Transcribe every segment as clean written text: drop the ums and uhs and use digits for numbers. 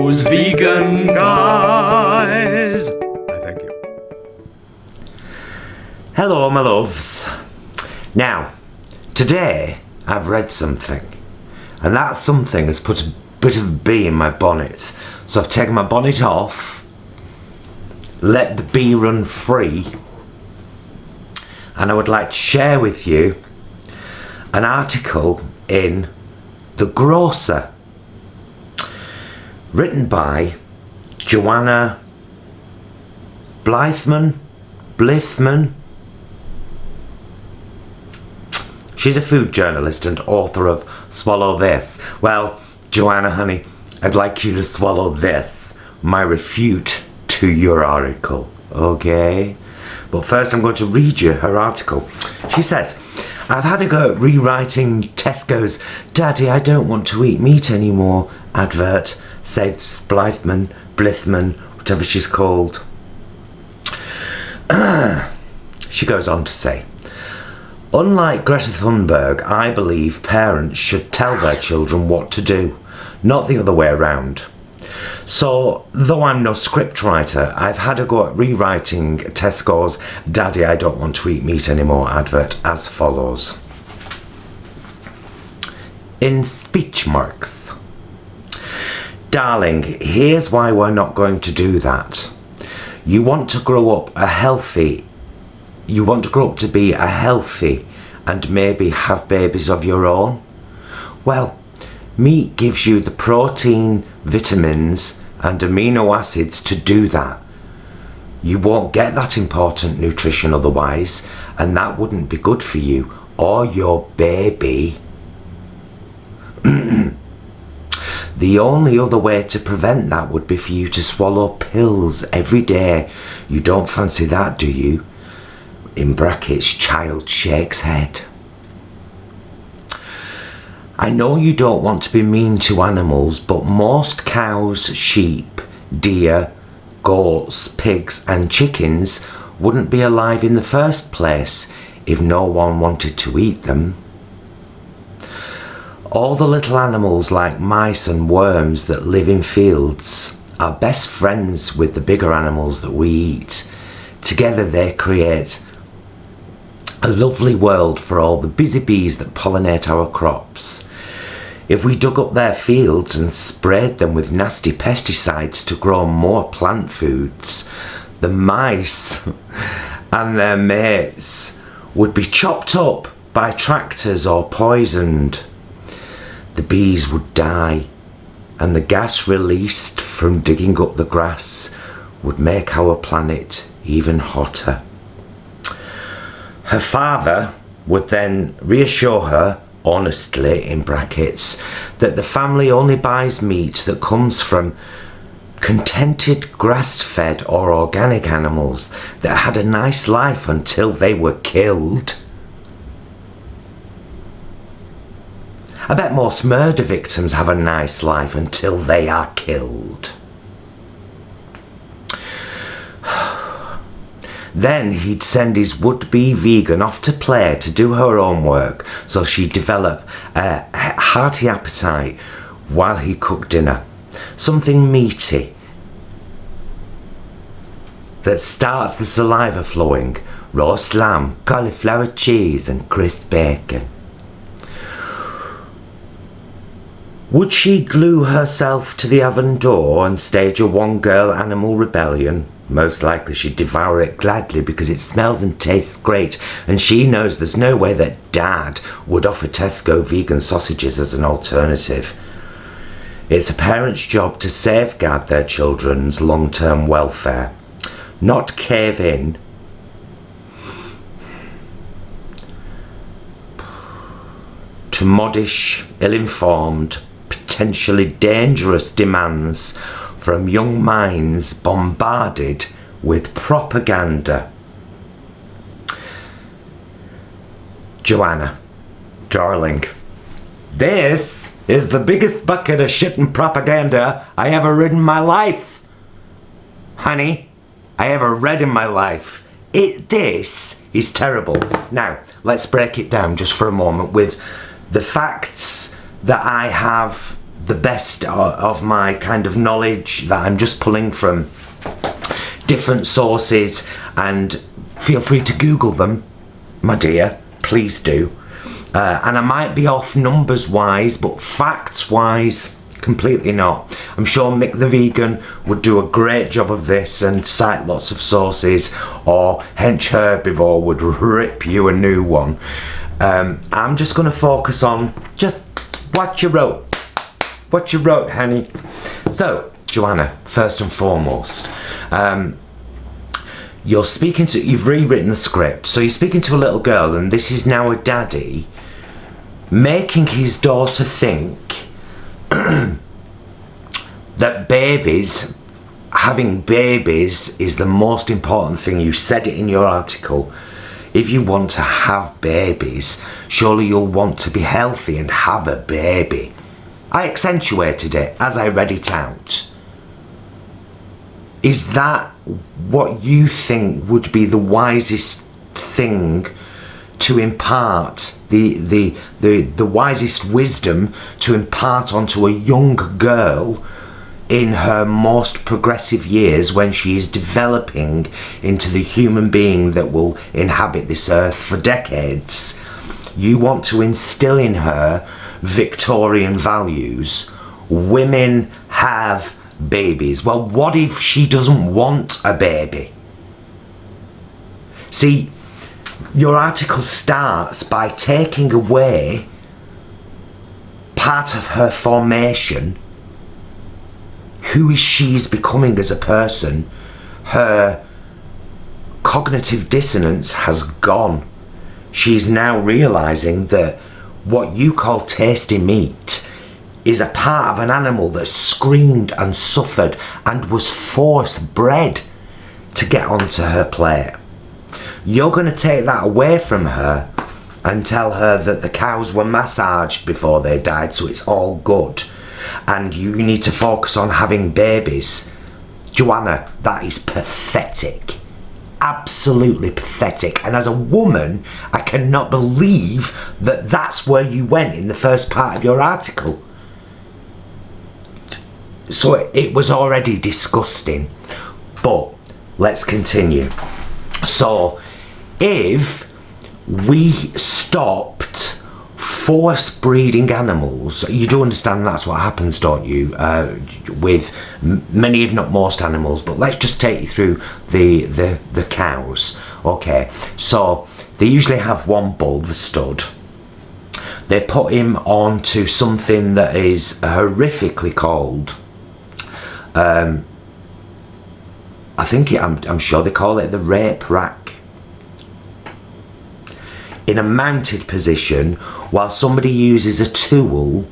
those vegan guys. Thank you. Hello, my loves. Now, today I've read something, and that something has put a bit of a bee in my bonnet. So I've taken my bonnet off, let the bee run free, and I would like to share with you an article in The Grocer, written by Joanna Blithman. She's a food journalist and author of Swallow This. Well, Joanna, honey, I'd like you to swallow this, my refute to your article, okay? But first I'm going to read you her article. She says, I've had a go at rewriting Tesco's "Daddy, I don't want to eat meat anymore" advert, says Blithman, whatever she's called. She goes on to say, unlike Greta Thunberg, I believe parents should tell their children what to do, not the other way around. So, though I'm no scriptwriter, I've had a go at rewriting Tesco's "Daddy, I don't want to eat meat anymore" advert as follows. In speech marks. Darling, here's why we're not going to do that. You want to grow up to be a healthy and maybe have babies of your own? Well, meat gives you the protein, vitamins and amino acids to do that. You won't get that important nutrition otherwise, and that wouldn't be good for you or your baby. The only other way to prevent that would be for you to swallow pills every day. You don't fancy that, do you? In brackets, child shakes head. I know you don't want to be mean to animals, but most cows, sheep, deer, goats, pigs and chickens wouldn't be alive in the first place if no one wanted to eat them. All the little animals like mice and worms that live in fields are best friends with the bigger animals that we eat. Together they create a lovely world for all the busy bees that pollinate our crops. If we dug up their fields and sprayed them with nasty pesticides to grow more plant foods, the mice and their mates would be chopped up by tractors or poisoned. The bees would die, and the gas released from digging up the grass would make our planet even hotter. Her father would then reassure her, honestly, in brackets, that the family only buys meat that comes from contented grass-fed or organic animals that had a nice life until they were killed. I bet most murder victims have a nice life until they are killed. Then he'd send his would-be vegan off to play to do her own work, so she'd develop a hearty appetite while he cooked dinner. Something meaty that starts the saliva flowing. Roast lamb, cauliflower cheese and crisp bacon. Would she glue herself to the oven door and stage a one-girl animal rebellion? Most likely she'd devour it gladly because it smells and tastes great, and she knows there's no way that Dad would offer Tesco vegan sausages as an alternative. It's a parent's job to safeguard their children's long-term welfare, not cave in to modish, ill-informed, potentially dangerous demands from young minds bombarded with propaganda. Joanna, darling, this is the biggest bucket of shit and propaganda I ever read in my life. Honey, I ever read in my life. This is terrible. Now, let's break it down just for a moment with the facts that I have the best of my kind of knowledge that I'm just pulling from different sources, and feel free to Google them, my dear, please do. And I might be off numbers wise, but facts wise, completely not. I'm sure Mick the Vegan would do a great job of this and cite lots of sources, or Hench Herbivore would rip you a new one. I'm just going to focus on just what you wrote. What you wrote, honey. So, Joanna, first and foremost, you've rewritten the script, so you're speaking to a little girl, and this is now a daddy making his daughter think that having babies is the most important thing. You said it in your article. If you want to have babies, surely you'll want to be healthy and have a baby. I accentuated it as I read it out. Is that what you think would be the wisest thing to impart, the wisest wisdom to impart onto a young girl in her most progressive years, when she is developing into the human being that will inhabit this earth for decades? You want to instill in her Victorian values. Women have babies. Well, what if she doesn't want a baby? See, your article starts by taking away part of her formation. Who is she's becoming as a person? Her cognitive dissonance has gone. She's now realizing that what you call tasty meat is a part of an animal that screamed and suffered and was force bred to get onto her plate. You're going to take that away from her and tell her that the cows were massaged before they died, so it's all good, and you need to focus on having babies. Joanna, that is pathetic. Absolutely pathetic. And as a woman, I cannot believe that that's where you went in the first part of your article. So it was already disgusting. But let's continue. So if we stopped force breeding animals, you do understand that's what happens, don't you, with many if not most animals, but let's just take you through the cows. Okay, so they usually have one bull, the stud. They put him onto something that is horrifically cold. I'm sure they call it the rape rack. In a mounted position, while somebody uses a tool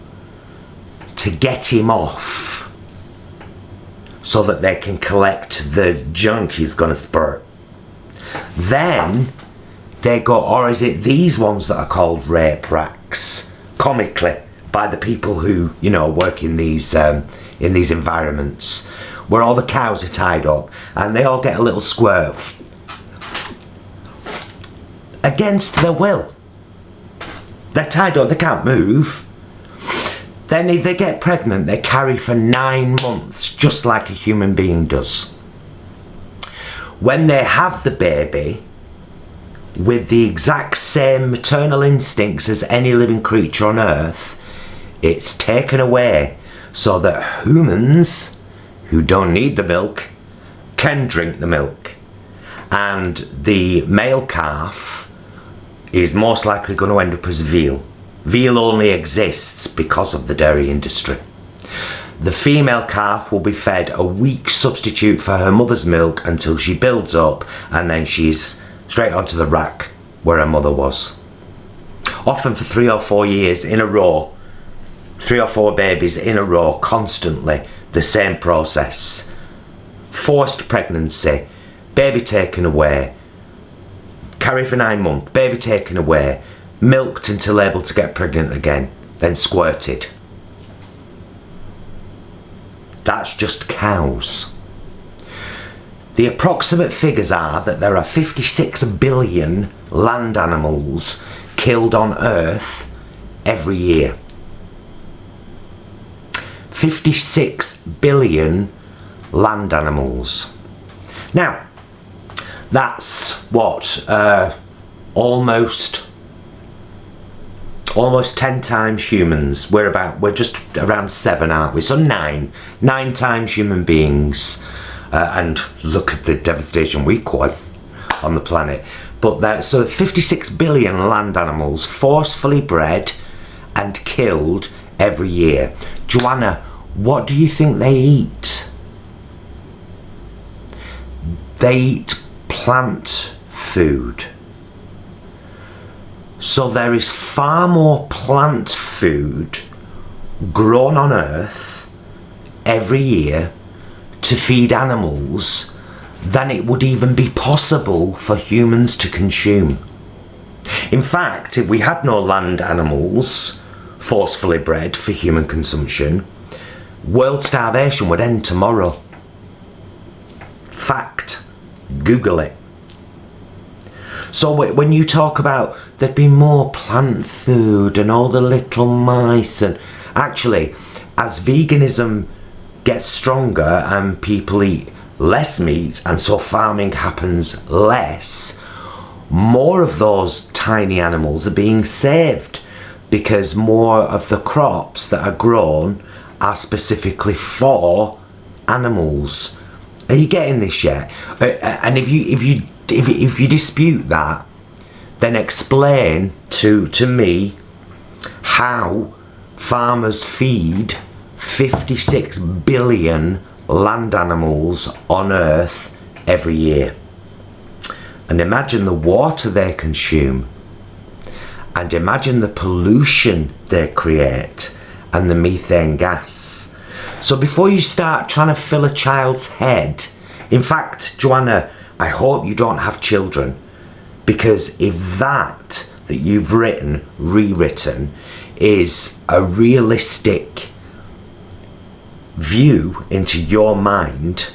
to get him off so that they can collect the junk he's gonna spurt. Then they go, or is it these ones that are called rape racks, comically, by the people who, you know, work in these environments, where all the cows are tied up and they all get a little squirt against their will. They're tied up, they can't move. Then if they get pregnant, they carry for 9 months, just like a human being does. When they have the baby, with the exact same maternal instincts as any living creature on earth, it's taken away so that humans who don't need the milk can drink the milk. And the male calf is most likely going to end up as veal. Veal only exists because of the dairy industry. The female calf will be fed a weak substitute for her mother's milk until she builds up, and then she's straight onto the rack where her mother was. Often for 3 or 4 years in a row, 3 or 4 babies in a row, constantly, the same process. Forced pregnancy, baby taken away, carry for 9 months, baby taken away, milked until able to get pregnant again, then squirted. That's just cows. The approximate figures are that there are 56 billion land animals killed on Earth every year. 56 billion land animals. Now, that's what, almost 10 times humans. We're just around 7, aren't we? So 9 times human beings, and look at the devastation we cause on the planet. But so 56 billion land animals forcefully bred and killed every year. Joanna, what do you think they eat? They eat plant food. So there is far more plant food grown on Earth every year to feed animals than it would even be possible for humans to consume. In fact, if we had no land animals forcefully bred for human consumption, world starvation would end tomorrow. Fact. Google it. So when you talk about there'd be more plant food and all the little mice, and actually, as veganism gets stronger and people eat less meat and so farming happens less, more of those tiny animals are being saved because more of the crops that are grown are specifically for animals. Are you getting this yet? And if you dispute that, then explain to me how farmers feed 56 billion land animals on Earth every year. And imagine the water they consume, and imagine the pollution they create and the methane gas. So before you start trying to fill a child's head, in fact, Joanna, I hope you don't have children, because if that you've rewritten is a realistic view into your mind,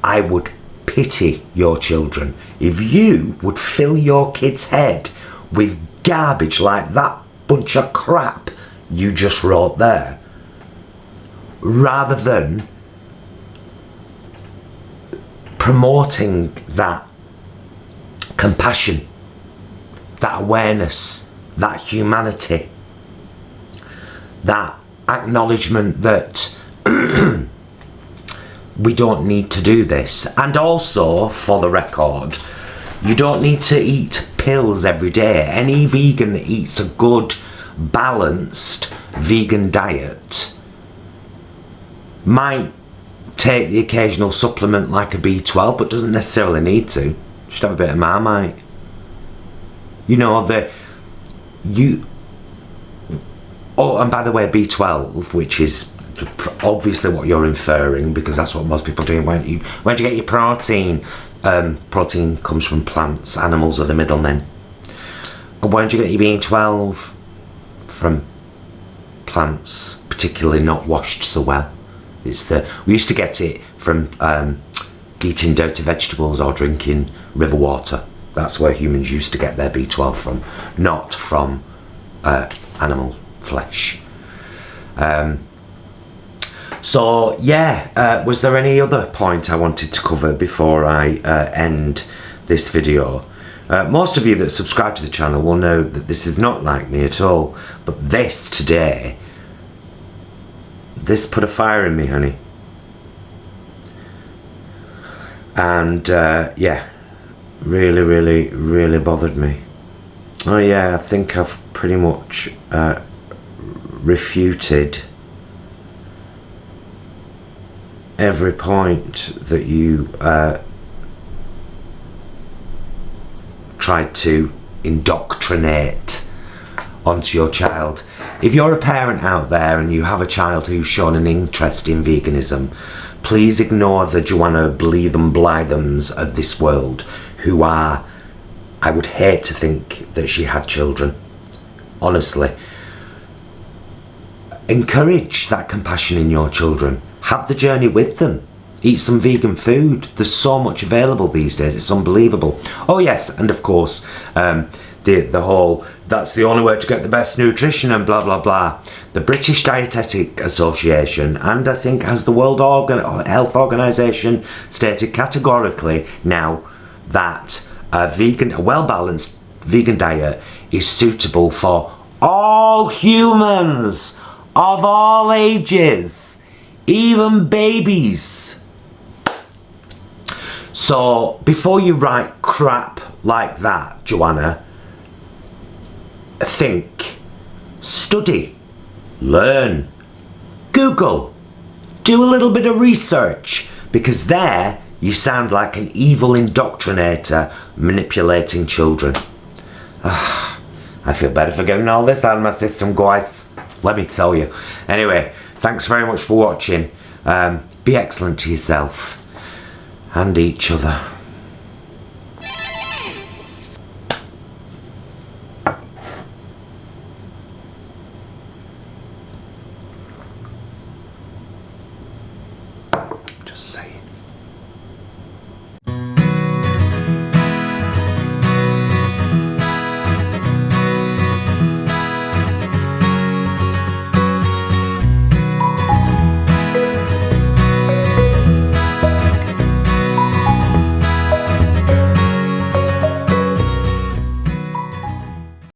I would pity your children. If you would fill your kid's head with garbage like that bunch of crap you just wrote there, rather than promoting that compassion, that awareness, that humanity, that acknowledgement that we don't need to do this. And also, for the record, you don't need to eat pills every day. Any vegan that eats a good, balanced vegan diet might take the occasional supplement like a B12, but doesn't necessarily need to. Just have a bit of Marmite. You know, oh, and by the way, B12, which is obviously what you're inferring, because that's what most people do. Where'd you get your protein? Protein comes from plants. Animals are the middlemen. And where'd you get your B12? From plants, particularly not washed so well. We used to get it from eating dirty vegetables or drinking river water. That's where humans used to get their B12 from, not from animal flesh. So yeah, was there any other point I wanted to cover before I end this video? Most of you that subscribe to the channel will know that this is not like me at all, but this today, this put a fire in me, honey. And yeah, really bothered me. Oh yeah, I think I've pretty much refuted every point that you tried to indoctrinate onto your child. If you're a parent out there and you have a child who's shown an interest in veganism, please ignore the Joanna Blythams of this world, who are, I would hate to think that she had children. Honestly. Encourage that compassion in your children. Have the journey with them. Eat some vegan food. There's so much available these days. It's unbelievable. Oh yes, and of course, the whole, that's the only way to get the best nutrition and blah blah blah. The British Dietetic Association, and I think as the World Health Organization, stated categorically now that a well-balanced vegan diet is suitable for all humans of all ages, even babies. So before you write crap like that, Joanna, think, study, learn, Google, do a little bit of research, because there you sound like an evil indoctrinator manipulating children. I feel better for getting all this out of my system, guys. Let me tell you. Anyway, thanks very much for watching. Be excellent to yourself and each other. Just saying.